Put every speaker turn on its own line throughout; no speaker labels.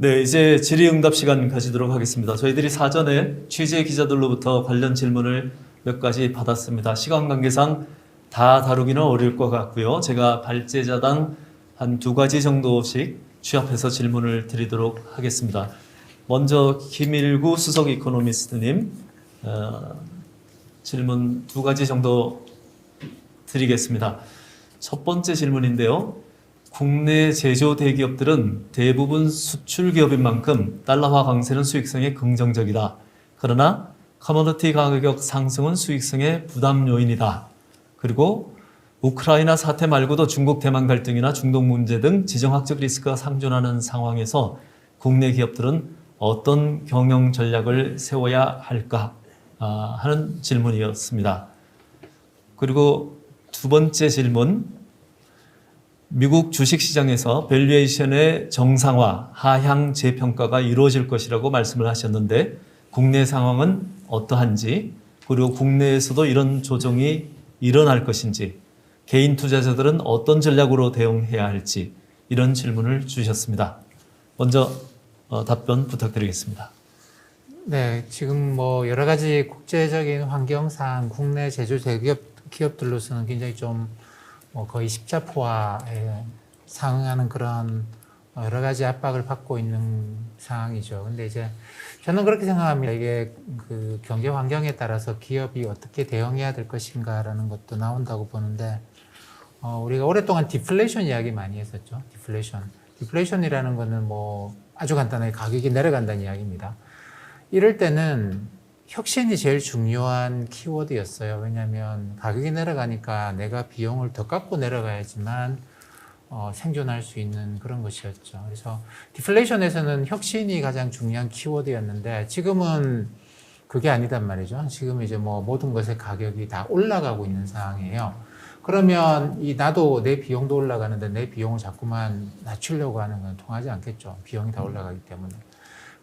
네, 이제 질의응답 시간 가지도록 하겠습니다. 저희들이 사전에 취재 기자들로부터 관련 질문을 몇 가지 받았습니다. 시간 관계상 다 다루기는 어려울 것 같고요. 제가 발제자당 한 2가지 정도씩 취합해서 질문을 드리도록 하겠습니다. 먼저 김일구 수석 이코노미스트님 질문 2가지 정도 드리겠습니다. 첫 번째 질문인데요. 국내 제조 대기업들은 대부분 수출 기업인 만큼 달러화 강세는 수익성에 긍정적이다. 그러나 커머디티 가격 상승은 수익성의 부담 요인이다. 그리고 우크라이나 사태 말고도 중국 대만 갈등이나 중동 문제 등 지정학적 리스크가 상존하는 상황에서 국내 기업들은 어떤 경영 전략을 세워야 할까 하는 질문이었습니다. 그리고 2번째 질문, 미국 주식시장에서 밸류에이션의 정상화, 하향 재평가가 이루어질 것이라고 말씀을 하셨는데 국내 상황은 어떠한지, 그리고 국내에서도 이런 조정이 일어날 것인지, 개인 투자자들은 어떤 전략으로 대응해야 할지 이런 질문을 주셨습니다. 먼저 답변 부탁드리겠습니다.
네, 지금 뭐 여러 가지 국제적인 환경상 국내 제조 기업들로서는 굉장히 좀 거의 십자포화에 상응하는 그런 여러 가지 압박을 받고 있는 상황이죠. 근데 이제 저는 그렇게 생각합니다. 이게 그 경제 환경에 따라서 기업이 어떻게 대응해야 될 것인가라는 것도 나온다고 보는데, 우리가 오랫동안 디플레이션 이야기 많이 했었죠. 디플레이션이라는 거는 뭐 아주 간단하게 가격이 내려간다는 이야기입니다. 이럴 때는 혁신이 제일 중요한 키워드였어요. 왜냐하면 가격이 내려가니까 내가 비용을 더 깎고 내려가야지만 생존할 수 있는 그런 것이었죠. 그래서 디플레이션에서는 혁신이 가장 중요한 키워드였는데 지금은 그게 아니단 말이죠. 지금 이제 뭐 모든 것의 가격이 다 올라가고 있는 상황이에요. 그러면 나도 내 비용도 올라가는데 내 비용을 자꾸만 낮추려고 하는 건 통하지 않겠죠. 비용이 다 올라가기 때문에.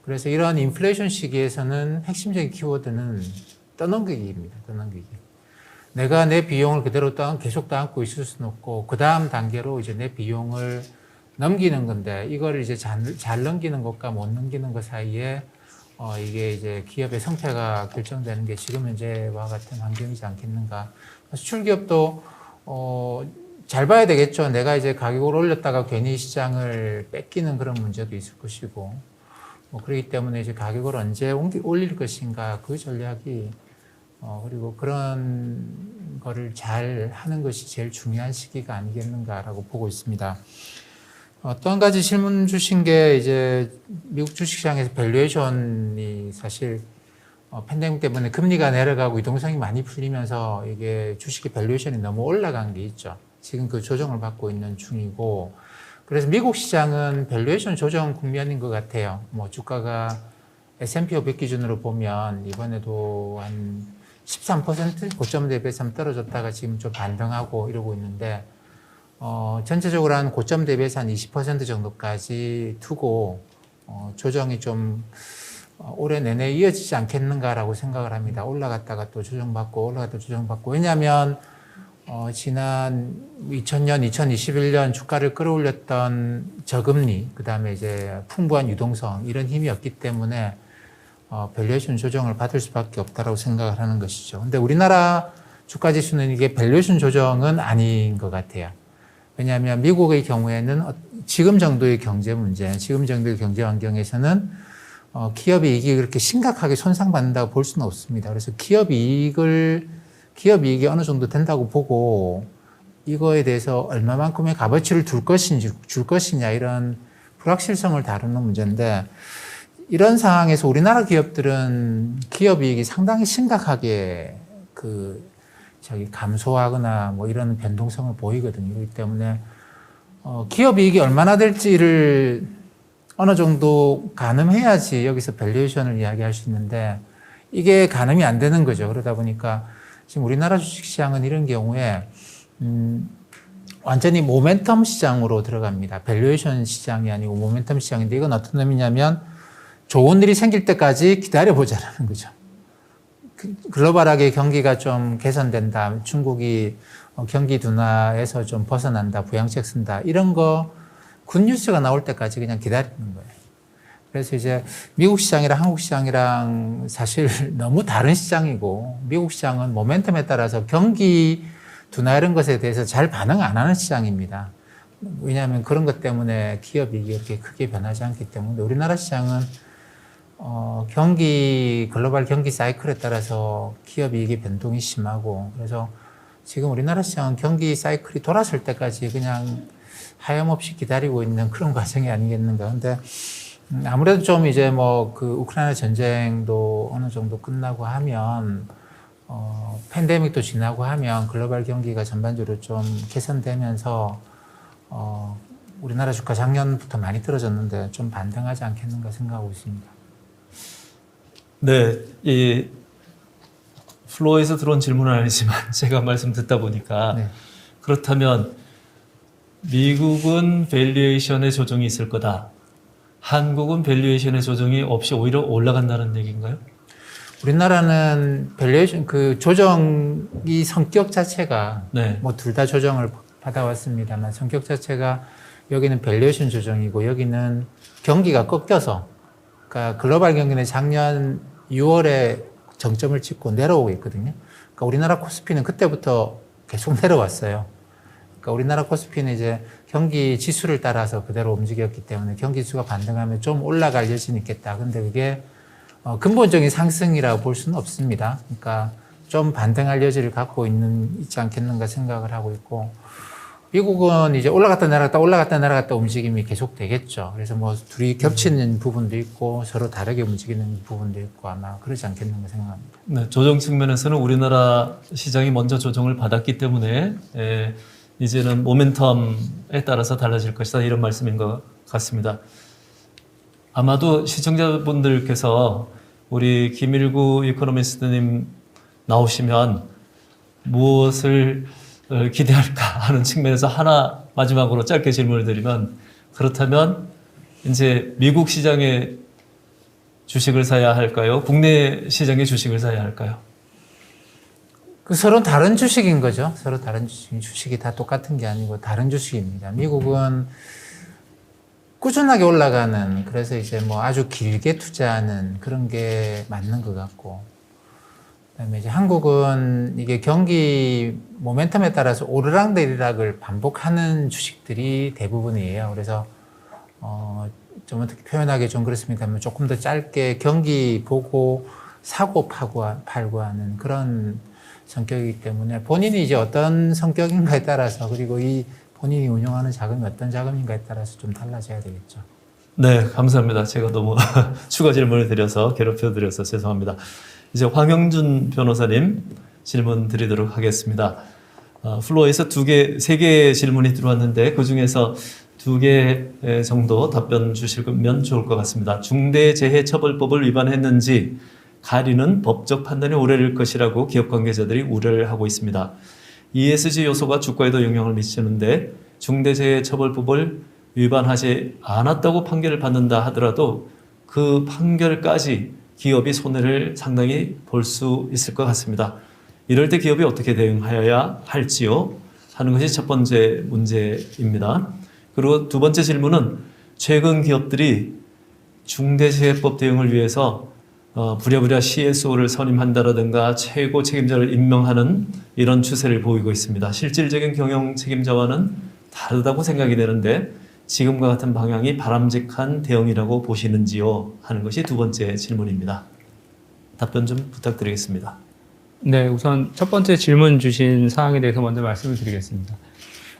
그래서 이런 인플레이션 시기에서는 핵심적인 키워드는 떠넘기기입니다. 떠넘기기. 내가 내 비용을 그대로 계속 떠안고 있을 수는 없고, 그 다음 단계로 이제 내 비용을 넘기는 건데, 이걸 이제 잘 넘기는 것과 못 넘기는 것 사이에, 이게 이제 기업의 성패가 결정되는 게 지금 현재와 같은 환경이지 않겠는가. 수출기업도, 잘 봐야 되겠죠. 내가 이제 가격을 올렸다가 괜히 시장을 뺏기는 그런 문제도 있을 것이고, 그렇기 때문에 이제 가격을 언제 올릴 것인가, 그 전략이, 그리고 그런 거를 잘 하는 것이 제일 중요한 시기가 아니겠는가라고 보고 있습니다. 또 한 가지 질문 주신 게 이제 미국 주식시장에서 밸류에이션이 사실 팬데믹 때문에 금리가 내려가고 유동성이 많이 풀리면서 이게 주식의 밸류에이션이 너무 올라간 게 있죠. 지금 그 조정을 받고 있는 중이고, 그래서 미국 시장은 밸류에이션 조정 국면인 것 같아요. 뭐 주가가 S&P 500 기준으로 보면 이번에도 한 13% 고점 대비해서 좀 떨어졌다가 지금 좀 반등하고 이러고 있는데, 전체적으로 한 고점 대비해서 한 20% 정도까지 두고 조정이 좀 올해 내내 이어지지 않겠는가라고 생각을 합니다. 올라갔다가 또 조정받고 올라갔다가 조정받고. 왜냐하면 지난 2000년, 2021년 주가를 끌어올렸던 저금리, 그 다음에 이제 풍부한 유동성, 이런 힘이 없기 때문에, 밸류에이션 조정을 받을 수밖에 없다라고 생각을 하는 것이죠. 근데 우리나라 주가 지수는 이게 밸류에이션 조정은 아닌 것 같아요. 왜냐하면 미국의 경우에는 지금 정도의 경제 문제, 지금 정도의 경제 환경에서는, 기업의 이익이 그렇게 심각하게 손상받는다고 볼 수는 없습니다. 그래서 기업 이익이 어느 정도 된다고 보고 이거에 대해서 얼마만큼의 값어치를 줄 것이냐 이런 불확실성을 다루는 문제인데, 이런 상황에서 우리나라 기업들은 기업 이익이 상당히 심각하게 감소하거나 뭐 이런 변동성을 보이거든요. 그렇기 때문에 기업 이익이 얼마나 될지를 어느 정도 가늠해야지 여기서 밸류에이션을 이야기할 수 있는데, 이게 가늠이 안 되는 거죠. 그러다 보니까 지금 우리나라 주식시장은 이런 경우에 완전히 모멘텀 시장으로 들어갑니다. 밸류에이션 시장이 아니고 모멘텀 시장인데, 이건 어떤 의미냐면 좋은 일이 생길 때까지 기다려보자라는 거죠. 글로벌하게 경기가 좀 개선된다, 중국이 경기 둔화에서 좀 벗어난다, 부양책 쓴다, 이런 거 굿뉴스가 나올 때까지 그냥 기다리는 거예요. 그래서 이제 미국 시장이랑 한국 시장이랑 사실 너무 다른 시장이고, 미국 시장은 모멘텀에 따라서 경기 둔화 이런 것에 대해서 잘 반응 안 하는 시장입니다. 왜냐하면 그런 것 때문에 기업이 이렇게 크게 변하지 않기 때문에. 우리나라 시장은 글로벌 경기 사이클에 따라서 기업 이익의 변동이 심하고, 그래서 지금 우리나라 시장은 경기 사이클이 돌아설 때까지 그냥 하염없이 기다리고 있는 그런 과정이 아니겠는가. 근데 아무래도 좀 이제 뭐 그 우크라이나 전쟁도 어느 정도 끝나고 하면, 팬데믹도 지나고 하면 글로벌 경기가 전반적으로 좀 개선되면서, 우리나라 주가 작년부터 많이 떨어졌는데 좀 반등하지 않겠는가 생각하고 있습니다.
네, 이 플로어에서 들어온 질문은 아니지만 제가 말씀 듣다 보니까
네.
그렇다면 미국은 밸류에이션의 조정이 있을 거다. 한국은 밸류에이션의 조정이 없이 오히려 올라간다는 얘기인가요?
우리나라는 밸류에이션 그 조정이 성격 자체가
네.
뭐 둘 다 조정을 받아왔습니다만 성격 자체가 여기는 밸류에이션 조정이고 여기는 경기가 꺾여서, 그러니까 글로벌 경기는 작년 6월에 정점을 찍고 내려오고 있거든요. 그러니까 우리나라 코스피는 그때부터 계속 내려왔어요. 그러니까 우리나라 코스피는 이제 경기 지수를 따라서 그대로 움직였기 때문에 경기 지수가 반등하면 좀 올라갈 여지는 있겠다. 근데 그게 근본적인 상승이라고 볼 수는 없습니다. 그러니까 좀 반등할 여지를 갖고 있지 않겠는가 생각을 하고 있고, 미국은 이제 올라갔다 내려갔다 움직임이 계속 되겠죠. 그래서 뭐 둘이 겹치는 부분도 있고 서로 다르게 움직이는 부분도 있고 아마 그러지 않겠는가 생각합니다.
네, 조정 측면에서는 우리나라 시장이 먼저 조정을 받았기 때문에 이제는 모멘텀에 따라서 달라질 것이다, 이런 말씀인 것 같습니다. 아마도 시청자분들께서 우리 김일구 이코노미스트님 나오시면 무엇을 기대할까 하는 측면에서 하나 마지막으로 짧게 질문을 드리면, 그렇다면 이제 미국 시장의 주식을 사야 할까요? 국내 시장의 주식을 사야 할까요?
서로 다른 주식인 거죠. 서로 다른 주식이 다 똑같은 게 아니고 다른 주식입니다. 미국은 꾸준하게 올라가는, 그래서 이제 뭐 아주 길게 투자하는 그런 게 맞는 것 같고, 그다음에 이제 한국은 이게 경기 모멘텀에 따라서 오르락내리락을 반복하는 주식들이 대부분이에요. 그래서 좀 어떻게 표현하기 좀 그렇습니다만 조금 더 짧게 경기 보고 사고 팔고 하는 그런 성격이기 때문에 본인이 이제 어떤 성격인가에 따라서, 그리고 이 본인이 운영하는 자금이 어떤 자금인가에 따라서 좀 달라져야 되겠죠.
네, 감사합니다. 제가 너무 추가 질문을 드려서 괴롭혀드려서 죄송합니다. 이제 황영준 변호사님 질문 드리도록 하겠습니다. 플로어에서 세 개의 질문이 들어왔는데 그 중에서 2개 정도 답변 주시면 좋을 것 같습니다. 중대재해처벌법을 위반했는지 가리는 법적 판단이 오래될 것이라고 기업 관계자들이 우려를 하고 있습니다. ESG 요소가 주가에도 영향을 미치는데 중대재해처벌법을 위반하지 않았다고 판결을 받는다 하더라도 그 판결까지 기업이 손해를 상당히 볼 수 있을 것 같습니다. 이럴 때 기업이 어떻게 대응하여야 할지요? 하는 것이 첫 번째 문제입니다. 그리고 두 번째 질문은 최근 기업들이 중대재해법 대응을 위해서 부랴부랴 CSO를 선임한다라든가 최고 책임자를 임명하는 이런 추세를 보이고 있습니다. 실질적인 경영 책임자와는 다르다고 생각이 되는데 지금과 같은 방향이 바람직한 대응이라고 보시는지요? 하는 것이 두 번째 질문입니다. 답변 좀 부탁드리겠습니다.
네, 우선 첫 번째 질문 주신 사항에 대해서 먼저 말씀을 드리겠습니다.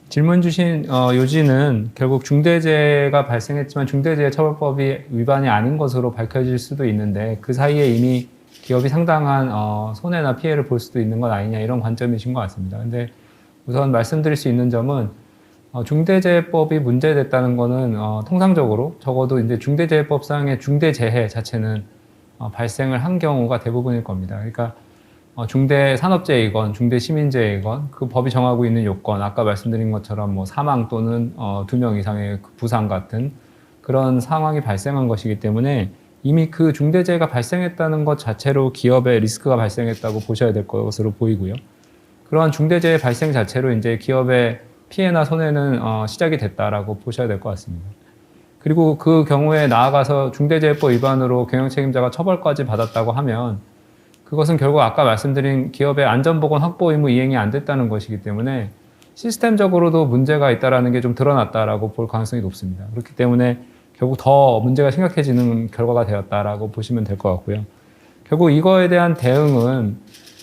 질문 주신 요지는 결국 중대재해가 발생했지만 중대재해처벌법이 위반이 아닌 것으로 밝혀질 수도 있는데 그 사이에 이미 기업이 상당한 손해나 피해를 볼 수도 있는 것 아니냐, 이런 관점이신 것 같습니다. 근데 우선 말씀드릴 수 있는 점은 중대재해법이 문제됐다는 거는 통상적으로 적어도 이제 중대재해법상의 중대재해 자체는 발생을 한 경우가 대부분일 겁니다. 그러니까 중대산업재해이건 중대시민재해이건 그 법이 정하고 있는 요건, 아까 말씀드린 것처럼 뭐 사망 또는 2명 이상의 부상 같은 그런 상황이 발생한 것이기 때문에 이미 그 중대재해가 발생했다는 것 자체로 기업에 리스크가 발생했다고 보셔야 될 것으로 보이고요. 그러한 중대재해 발생 자체로 이제 기업의 피해나 손해는 시작이 됐다라고 보셔야 될 것 같습니다. 그리고 그 경우에 나아가서 중대재해법 위반으로 경영책임자가 처벌까지 받았다고 하면 그것은 결국 아까 말씀드린 기업의 안전보건 확보 의무 이행이 안 됐다는 것이기 때문에 시스템적으로도 문제가 있다는 게 좀 드러났다라고 볼 가능성이 높습니다. 그렇기 때문에 결국 더 문제가 심각해지는 결과가 되었다라고 보시면 될 것 같고요. 결국 이거에 대한 대응은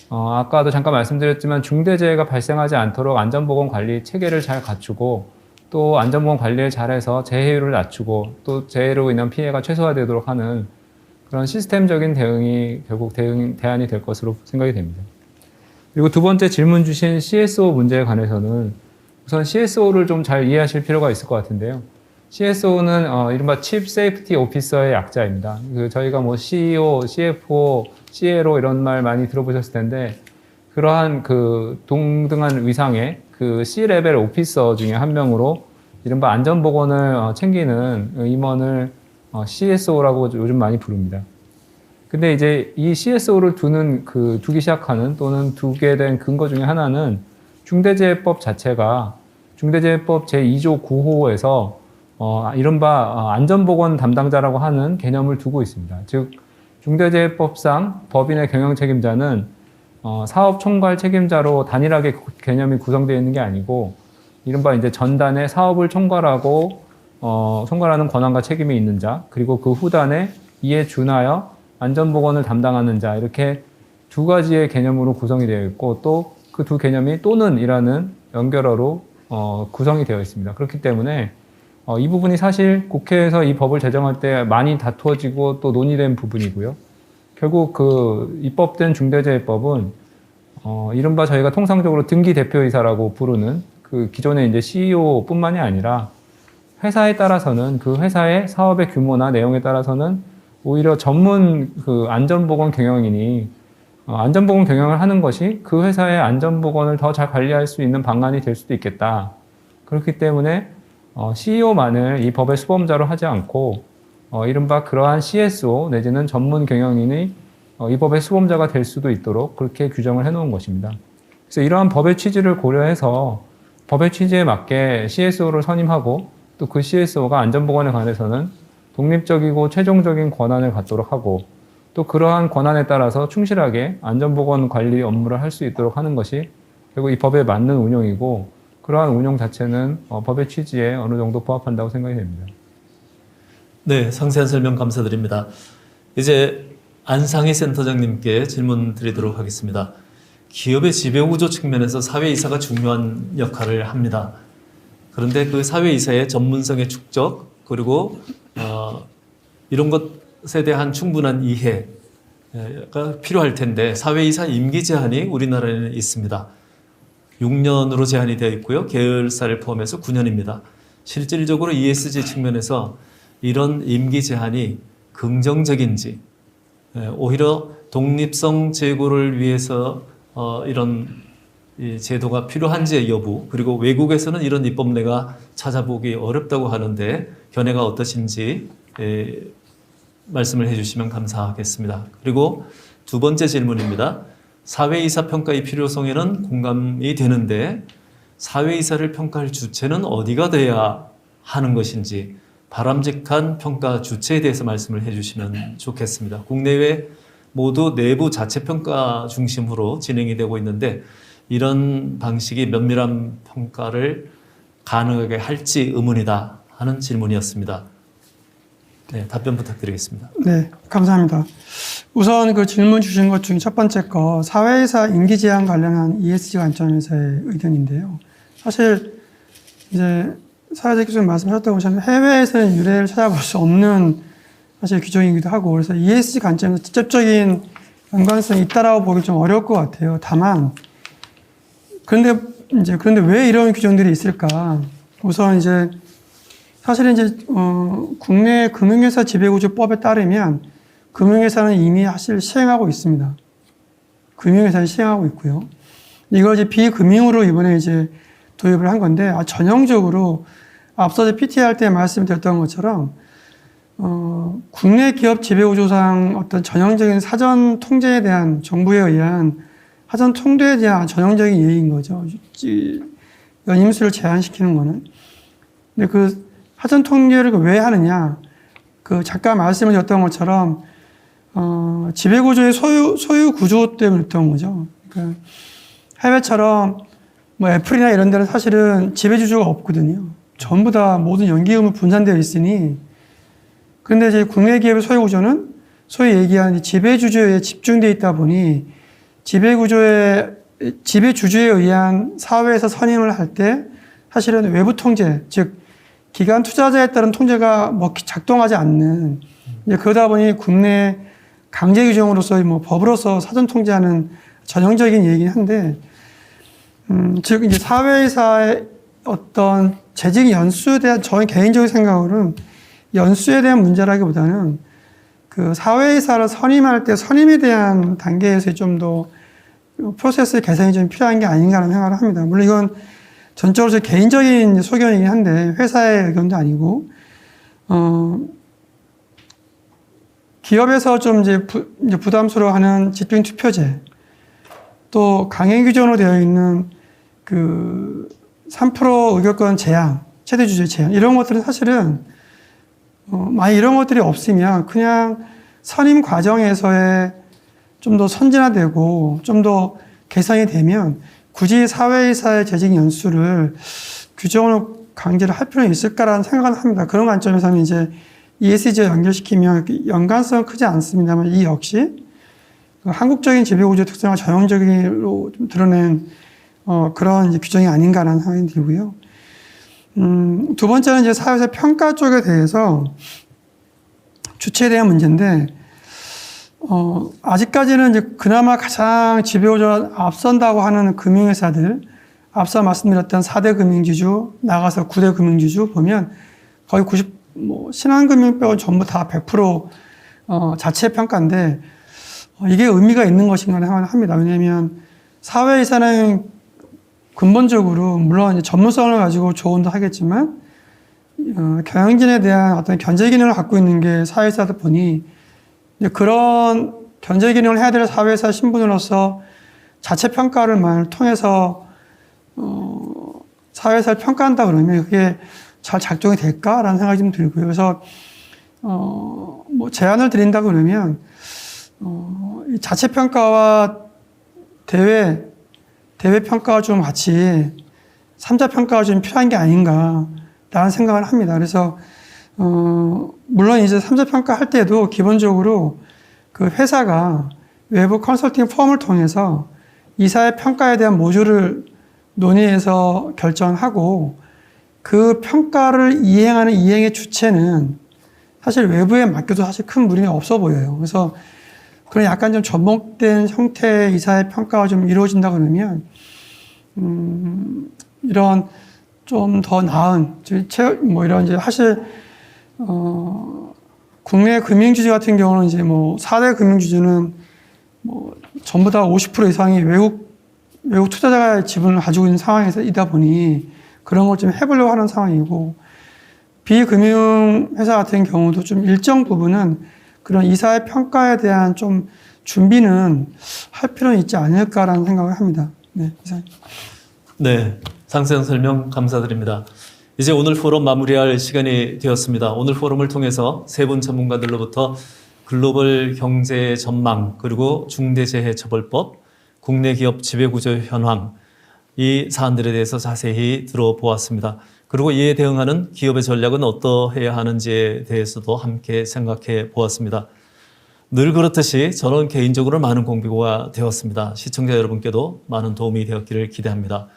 아까도 잠깐 말씀드렸지만 중대재해가 발생하지 않도록 안전보건 관리 체계를 잘 갖추고 또 안전보건 관리를 잘해서 재해율을 낮추고 또 재해로 인한 피해가 최소화되도록 하는 그런 시스템적인 대응이 결국 대안이 될 것으로 생각이 됩니다. 그리고 두 번째 질문 주신 CSO 문제에 관해서는 우선 CSO를 좀 잘 이해하실 필요가 있을 것 같은데요. CSO는 이른바 Chief Safety Officer의 약자입니다. 저희가 뭐 CEO, CFO, CLO 이런 말 많이 들어보셨을 텐데 그러한 그 동등한 위상의 그 C-레벨 오피서 중에 한 명으로 이른바 안전보건을 챙기는 임원을 CSO라고 요즘 많이 부릅니다. 근데 이제 이 CSO를 두기 시작하는 또는 두게 된 근거 중에 하나는 중대재해법 자체가 중대재해법 제2조 9호에서 이른바 안전보건 담당자라고 하는 개념을 두고 있습니다. 즉 중대재해법상 법인의 경영 책임자는 사업 총괄 책임자로 단일하게 개념이 구성되어 있는 게 아니고 이른바 이제 전단에 사업을 총괄하는 권한과 책임이 있는 자, 그리고 그 후단에 이에 준하여 안전보건을 담당하는 자, 이렇게 두 가지의 개념으로 구성이 되어 있고 또 그 두 개념이 또는이라는 연결어로 구성이 되어 있습니다. 그렇기 때문에 이 부분이 사실 국회에서 이 법을 제정할 때 많이 다투어지고 또 논의된 부분이고요. 결국 그 입법된 중대재해법은 이른바 저희가 통상적으로 등기 대표이사라고 부르는 그 기존의 이제 CEO뿐만이 아니라 회사에 따라서는 그 회사의 사업의 규모나 내용에 따라서는 오히려 전문 그 안전보건 경영인이 안전보건 경영을 하는 것이 그 회사의 안전보건을 더 잘 관리할 수 있는 방안이 될 수도 있겠다. 그렇기 때문에 CEO만을 이 법의 수범자로 하지 않고 이른바 그러한 CSO 내지는 전문 경영인이 이 법의 수범자가 될 수도 있도록 그렇게 규정을 해놓은 것입니다. 그래서 이러한 법의 취지를 고려해서 법의 취지에 맞게 CSO를 선임하고 또 그 CSO가 안전보건에 관해서는 독립적이고 최종적인 권한을 갖도록 하고 또 그러한 권한에 따라서 충실하게 안전보건 관리 업무를 할 수 있도록 하는 것이 결국 이 법에 맞는 운영이고 그러한 운영 자체는 법의 취지에 어느 정도 부합한다고 생각이 됩니다.
네, 상세한 설명 감사드립니다. 이제 안상희 센터장님께 질문 드리도록 하겠습니다. 기업의 지배구조 측면에서 사회이사가 중요한 역할을 합니다. 그런데 그 사회이사의 전문성의 축적 그리고 이런 것에 대한 충분한 이해가 필요할 텐데 사회이사 임기 제한이 우리나라에는 있습니다. 6년으로 제한이 되어 있고요. 계열사를 포함해서 9년입니다. 실질적으로 ESG 측면에서 이런 임기 제한이 긍정적인지 오히려 독립성 제고를 위해서 이런 이 제도가 필요한지의 여부 그리고 외국에서는 이런 입법례가 찾아보기 어렵다고 하는데 견해가 어떠신지 말씀을 해주시면 감사하겠습니다. 그리고 두 번째 질문입니다. 사회이사 평가의 필요성에는 공감이 되는데 사회이사를 평가할 주체는 어디가 돼야 하는 것인지 바람직한 평가 주체에 대해서 말씀을 해주시면 좋겠습니다. 국내외 모두 내부 자체평가 중심으로 진행이 되고 있는데 이런 방식이 면밀한 평가를 가능하게 할지 의문이다 하는 질문이었습니다. 네, 답변 부탁드리겠습니다.
네, 감사합니다. 우선 그 질문 주신 것 중에 첫 번째 거 사회이사 임기 제한 관련한 ESG 관점에서의 의견인데요. 사실 이제 사회자 교수님 말씀하셨다고 하시면 해외에서는 유례를 찾아볼 수 없는 사실 규정이기도 하고 그래서 ESG 관점에서 직접적인 연관성이 있다라고 보기 좀 어려울 것 같아요. 다만 그런데 왜 이런 규정들이 있을까? 우선 이제 사실은 이제 국내 금융회사 지배구조법에 따르면 금융회사는 이미 사실 시행하고 있습니다. 금융회사는 시행하고 있고요. 이걸 이제 비금융으로 이번에 이제 도입을 한 건데 전형적으로 앞서 PT 할 때 말씀드렸던 것처럼 국내 기업 지배구조상 어떤 전형적인 사전 통제에 대한 정부에 의한 사전 통제에 대한 전형적인 예의인 거죠. 연임수를 제한시키는 거는. 근데 사전 통제를 왜 하느냐? 그 잠깐 말씀을 드렸던 것처럼 지배구조의 소유 구조 때문에 그랬던 거죠. 그러니까 해외처럼 뭐 애플이나 이런 데는 사실은 지배주주가 없거든요. 전부 다 모든 연기금은 분산되어 있으니. 그런데 이제 국내 기업의 소유 구조는 소위 얘기하는 지배주주에 집중되어 있다 보니 지배주주에 의한 사회에서 선임을 할 때 사실은 외부 통제, 즉 기관 투자자에 따른 통제가 뭐 작동하지 않는, 이제 그러다 보니 국내 강제 규정으로서 뭐 법으로서 사전 통제하는 전형적인 얘기긴 한데, 즉 이제 사회이사의 어떤 재직 연수에 대한 저희 개인적인 생각으로는 연수에 대한 문제라기보다는 그 사회이사를 선임할 때 선임에 대한 단계에서 좀 더 프로세스 개선이 좀 필요한 게 아닌가라는 생각을 합니다. 물론 이건 전적으로 제 개인적인 소견이긴 한데 회사의 의견도 아니고, 기업에서 좀 이제 부담스러워하는 집행 투표제, 또 강행 규정으로 되어 있는 그 3% 의결권 제한, 최대 주주 제한, 이런 것들은 사실은 만약 이런 것들이 없으면 그냥 선임 과정에서의 좀 더 선진화되고 좀 더 개선이 되면 굳이 사회이사의 재직 연수를 규정으로 강제를 할 필요는 있을까라는 생각은 합니다. 그런 관점에서는 이제 ESG와 연결시키면 연관성은 크지 않습니다만 이 역시 한국적인 지배구조 특성을 전형적으로 좀 드러낸 그런 이제 규정이 아닌가라는 생각이 들고요. 두 번째는 이제 사회에서 평가 쪽에 대해서 주체에 대한 문제인데, 아직까지는 이제 그나마 가장 지배구조가 앞선다고 하는 금융회사들, 앞서 말씀드렸던 4대 금융지주, 나가서 9대 금융지주 보면 거의 신한금융 빼고 전부 다 100% 자체 평가인데, 이게 의미가 있는 것인가 생각을 합니다. 왜냐하면 사회이사는 근본적으로 물론 이제 전문성을 가지고 조언도 하겠지만 경영진에 대한 어떤 견제 기능을 갖고 있는 게 사회이사다 보니 이제 그런 견제 기능을 해야 될 사회이사 신분으로서 자체 평가를 통해서 사회이사를 평가한다 그러면 그게 잘 작동이 될까라는 생각이 좀 들고요. 그래서 뭐 제안을 드린다 그러면 이 자체 평가와 대외 평가가 좀 같이 3자 평가가 좀 필요한 게 아닌가라는 생각을 합니다. 그래서 물론 이제 3자 평가 할 때도 기본적으로 그 회사가 외부 컨설팅 펌을 통해서 이사의 평가에 대한 모듈을 논의해서 결정하고 그 평가를 이행하는 이행의 주체는 사실 외부에 맡겨도 사실 큰 무리가 없어 보여요. 그래서 그런 약간 좀 접목된 형태의 이사의 평가가 좀 이루어진다 그러면 이런 좀 더 나은 이런 이제 사실 국내 금융주주 같은 경우는 이제 4대 금융주주는 전부 다 50% 이상이 외국 투자자가 지분을 가지고 있는 상황이다 보니 그런 걸 좀 해보려고 하는 상황이고, 비금융회사 같은 경우도 좀 일정 부분은 그런 이사의 평가에 대한 좀 준비는 할 필요는 있지 않을까라는 생각을 합니다. 네, 이상입니다.
네, 상세한 설명 감사드립니다. 이제 오늘 포럼 마무리할 시간이 되었습니다. 오늘 포럼을 통해서 세 분 전문가들로부터 글로벌 경제 전망, 그리고 중대재해처벌법, 국내 기업 지배구조 현황, 이 사안들에 대해서 자세히 들어보았습니다. 그리고 이에 대응하는 기업의 전략은 어떠해야 하는지에 대해서도 함께 생각해 보았습니다. 늘 그렇듯이 저는 개인적으로 많은 공부가 되었습니다. 시청자 여러분께도 많은 도움이 되었기를 기대합니다.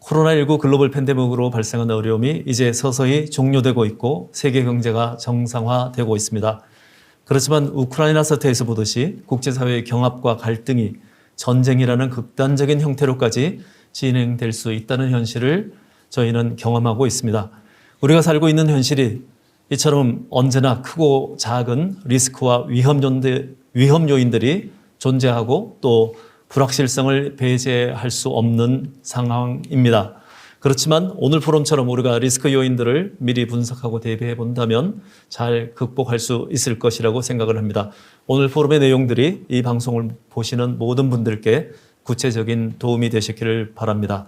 코로나19 글로벌 팬데믹으로 발생한 어려움이 이제 서서히 종료되고 있고 세계 경제가 정상화되고 있습니다. 그렇지만 우크라이나 사태에서 보듯이 국제사회의 경합과 갈등이 전쟁이라는 극단적인 형태로까지 진행될 수 있다는 현실을 저희는 경험하고 있습니다. 우리가 살고 있는 현실이 이처럼 언제나 크고 작은 리스크와 위험 요인들이 존재하고 또 불확실성을 배제할 수 없는 상황입니다. 그렇지만 오늘 포럼처럼 우리가 리스크 요인들을 미리 분석하고 대비해 본다면 잘 극복할 수 있을 것이라고 생각을 합니다. 오늘 포럼의 내용들이 이 방송을 보시는 모든 분들께 구체적인 도움이 되시기를 바랍니다.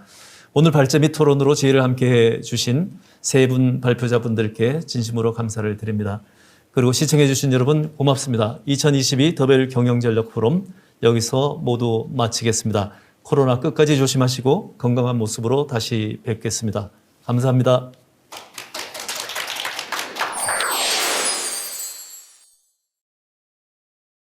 오늘 발제 및 토론으로 지혜를 함께해 주신 세 분 발표자분들께 진심으로 감사를 드립니다. 그리고 시청해 주신 여러분 고맙습니다. 2022 더벨 경영전략 포럼 여기서 모두 마치겠습니다. 코로나 끝까지 조심하시고 건강한 모습으로 다시 뵙겠습니다. 감사합니다.